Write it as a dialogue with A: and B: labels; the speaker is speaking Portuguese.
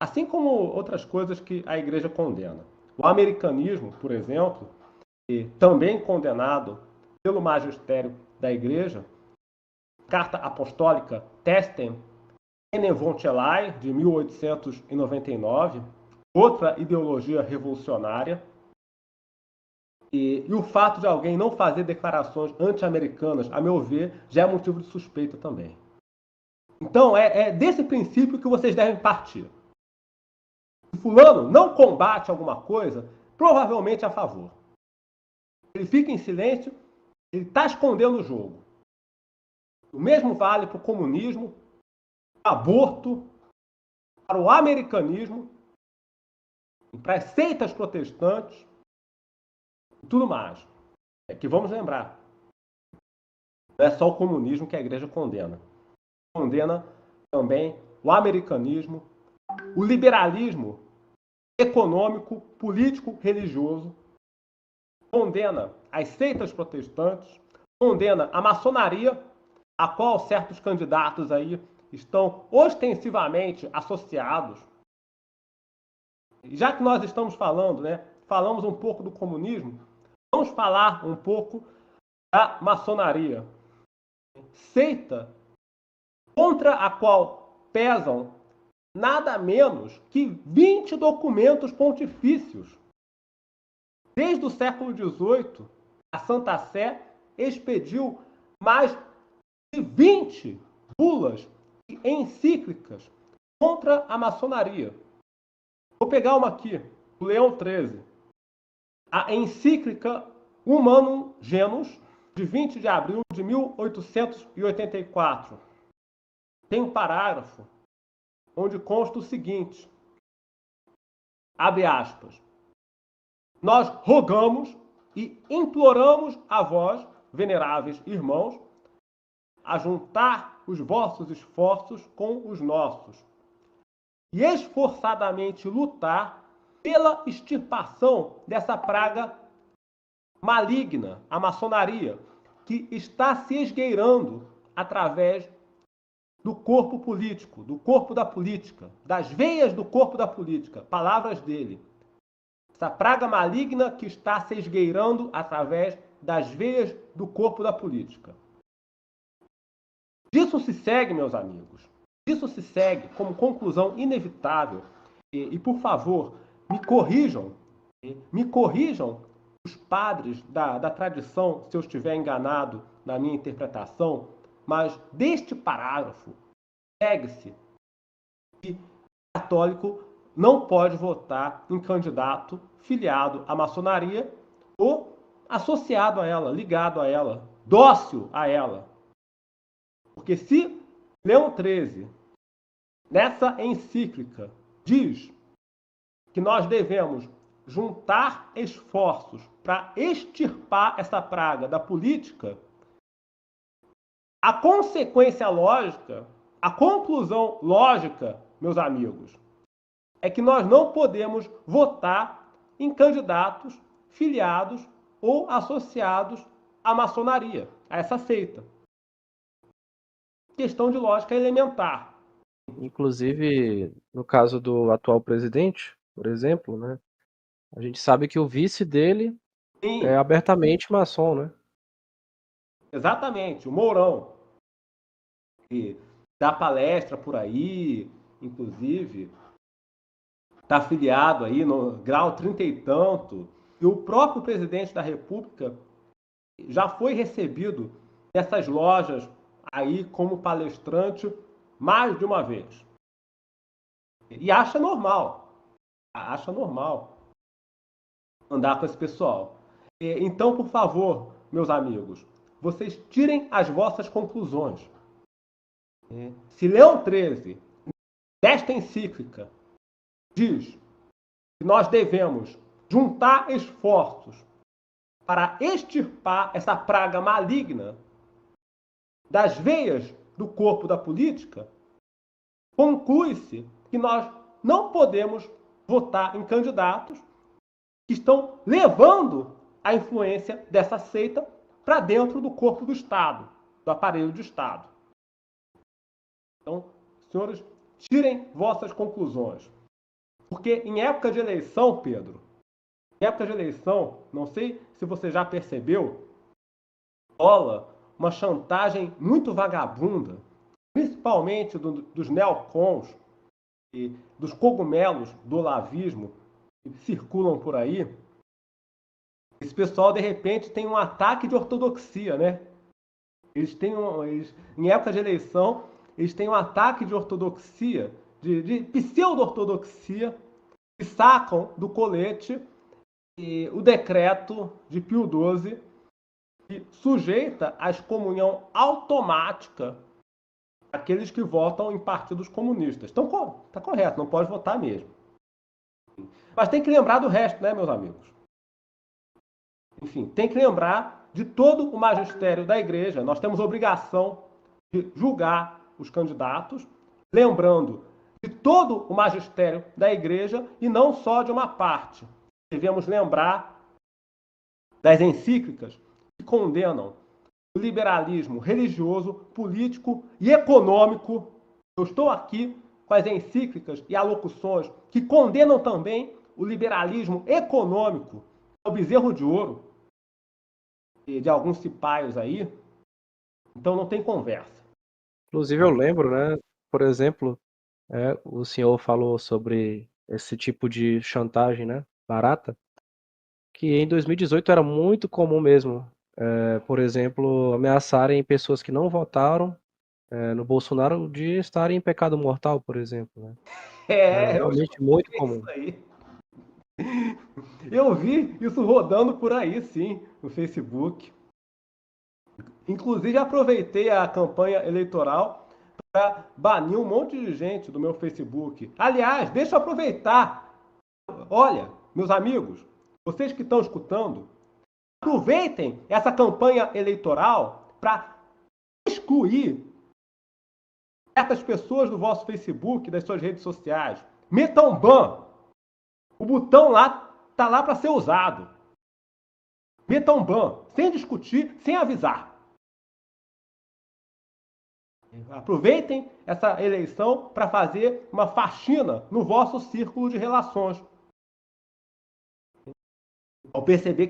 A: Assim como outras coisas que a igreja condena. O americanismo, por exemplo, e também condenado pelo magistério da igreja, Carta Apostólica Testem Benevolentiae, de 1899, outra ideologia revolucionária, e o fato de alguém não fazer declarações anti-americanas, a meu ver, já é motivo de suspeita também. Então, é desse princípio que vocês devem partir. Se fulano não combate alguma coisa, provavelmente é a favor. Ele fica em silêncio, ele está escondendo o jogo. O mesmo vale para o comunismo, para o aborto, para o americanismo, para as seitas protestantes e tudo mais. É que vamos lembrar, não é só o comunismo que a igreja condena. Condena também o americanismo, o liberalismo econômico, político, religioso, condena as seitas protestantes, condena a maçonaria, a qual certos candidatos aí estão ostensivamente associados. Já que nós estamos falando, né, falamos um pouco do comunismo, vamos falar um pouco da maçonaria. Seita contra a qual pesam nada menos que 20 documentos pontifícios. Desde o século XVIII, a Santa Sé expediu mais de 20 bulas e encíclicas contra a maçonaria. Vou pegar uma aqui, do Leão XIII. A encíclica Humanum Genus, de 20 de abril de 1884. Tem um parágrafo onde consta o seguinte, abre aspas, nós rogamos e imploramos a vós, veneráveis irmãos, a juntar os vossos esforços com os nossos e esforçadamente lutar pela extirpação dessa praga maligna, a maçonaria, que está se esgueirando através do corpo político, do corpo da política, das veias do corpo da política, palavras dele. Essa praga maligna que está se esgueirando através das veias do corpo da política. Disso se segue, meus amigos, disso se segue como conclusão inevitável, e por favor, me corrijam os padres da tradição, se eu estiver enganado na minha interpretação, mas deste parágrafo segue-se que o católico não pode votar em candidato filiado à maçonaria ou associado a ela, ligado a ela, dócil a ela. Porque se Leão XIII, nessa encíclica, diz que nós devemos juntar esforços para extirpar essa praga da política, a consequência lógica, a conclusão lógica, meus amigos, é que nós não podemos votar em candidatos filiados ou associados à maçonaria, a essa seita. Questão de lógica elementar.
B: Inclusive, no caso do atual presidente, por exemplo, né, a gente sabe que o vice dele é
A: Sim,
B: abertamente maçom, né?
A: exatamente, o Mourão, que dá palestra por aí, inclusive, está afiliado aí no grau 30 e tanto, e o próprio presidente da República já foi recebido nessas lojas aí como palestrante mais de uma vez. E acha normal andar com esse pessoal. Então, por favor, meus amigos, vocês tirem as vossas conclusões. Se Leão XIII, nesta encíclica, diz que nós devemos juntar esforços para extirpar essa praga maligna das veias do corpo da política, conclui-se que nós não podemos votar em candidatos que estão levando a influência dessa seita para dentro do corpo do Estado, do aparelho de Estado. Então, senhores, tirem vossas conclusões. Porque em época de eleição, Pedro, em época de eleição, não sei se você já percebeu, rola uma chantagem muito vagabunda, principalmente dos neocons e dos cogumelos do olavismo que circulam por aí. Esse pessoal, de repente, tem um ataque de ortodoxia, né? Em época de eleição, eles têm um ataque de ortodoxia, de pseudo-ortodoxia, e sacam do colete o decreto de Pio XII, que sujeita à excomunhão automática aqueles que votam em partidos comunistas. Então, tá correto, não pode votar mesmo. Mas tem que lembrar do resto, né, meus amigos? Enfim, tem que lembrar de todo o magistério da igreja. Nós temos obrigação de julgar os candidatos, lembrando de todo o magistério da igreja e não só de uma parte. Devemos lembrar das encíclicas que condenam o liberalismo religioso, político e econômico. Eu estou aqui com as encíclicas e alocuções que condenam também o liberalismo econômico, o bezerro de ouro de alguns cipaios aí. Então não tem conversa.
B: Inclusive eu lembro, né, por exemplo, o senhor falou sobre esse tipo de chantagem, né, barata, que em 2018 era muito comum mesmo, por exemplo, ameaçarem pessoas que não votaram, no Bolsonaro de estarem em pecado mortal, por exemplo, né. Era
A: Eu
B: realmente muito
A: escutei isso
B: comum.
A: aí. Eu vi isso rodando por aí, sim, no Facebook. Inclusive, aproveitei a campanha eleitoral para banir um monte de gente do meu Facebook. Aliás, deixa eu aproveitar. Olha, meus amigos, vocês que estão escutando, aproveitem essa campanha eleitoral para excluir certas pessoas do vosso Facebook, das suas redes sociais. Metam ban. O botão lá tá lá para ser usado. Metam ban, sem discutir, sem avisar. Aproveitem essa eleição para fazer uma faxina no vosso círculo de relações. Ao perceber